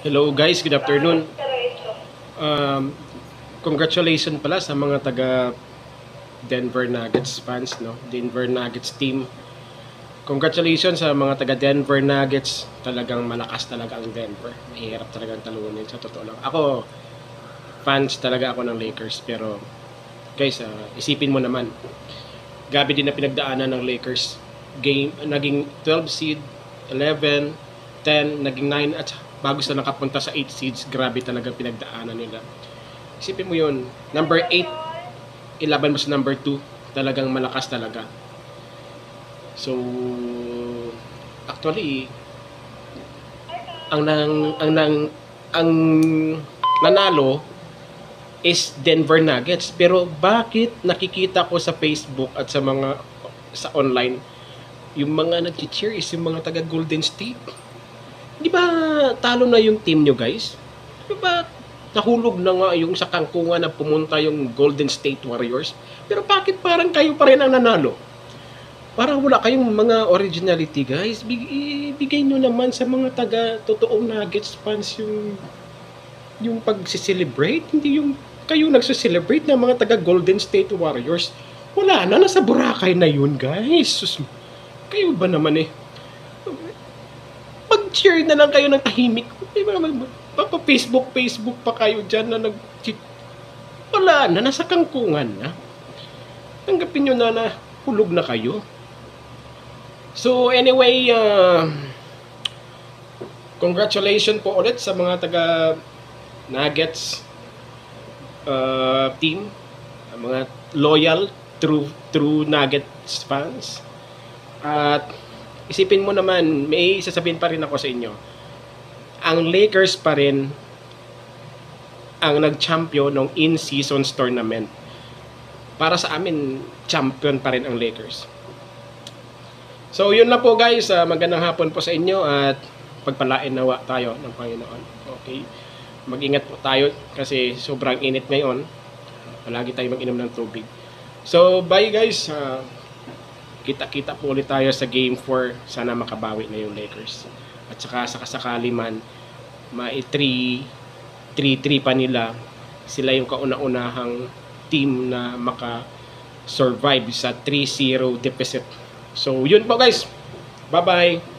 Hello guys, good afternoon. Um, Congratulations pala sa mga taga Denver Nuggets fans, no? Denver Nuggets team. Congratulations sa mga taga Denver Nuggets. Talagang malakas talaga ang Denver. Mahirap talagang talunin sa totoo lang. Ako, fans talaga ako ng Lakers, pero guys, isipin mo naman. Gabi din na pinagdaanan ng Lakers. Naging 12 seed, 11, 10, naging 9 at bago sila nakapunta sa 8 seeds, grabe talaga pinagdaanan nila. Isipin mo yun, number 8, ilaban mo sa number 2, talagang malakas talaga. So, actually, ang nanalo is Denver Nuggets. Pero bakit nakikita ko sa Facebook at sa online, yung mga nag-cheer is yung mga taga Golden State? Di ba talo na yung team nyo, guys? Di ba nahulog na nga yung sa kangkungan na pumunta yung Golden State Warriors? Pero bakit parang kayo pa rin ang nanalo? Parang wala kayong mga originality, guys. Bigay nyo naman sa mga taga totoong Nuggets fans yung pag-celebrate. Hindi yung kayo nagse-celebrate ng mga taga Golden State Warriors. Wala na, nasa Boracay na yun, guys. Sus, kayo ba naman eh? Mag-cheer na lang kayo ng tahimik. Facebook pa kayo dyan na wala na, nasa kangkungan na. Tanggapin nyo na hulog na kayo. So anyway, congratulations po ulit sa mga taga Nuggets team, mga loyal true Nuggets fans. At isipin mo naman, may sasabihin pa rin ako sa inyo, ang Lakers pa rin ang nag-champion ng in-seasons tournament. Para sa amin, champion pa rin ang Lakers. So yun lang po guys, magandang hapon po sa inyo at pagpalain nawa tayo ng Panginoon. Okay, mag-ingat po tayo kasi sobrang init ngayon. Palagi tayo mag-inom ng tubig. So bye guys, kita-kita po ulit tayo sa Game 4. Sana makabawi na yung Lakers. At saka sakasakali man, ma-3-3 pa nila, sila yung kauna-unahang team na maka-survive sa 3-0 deficit. So yun po guys, bye bye.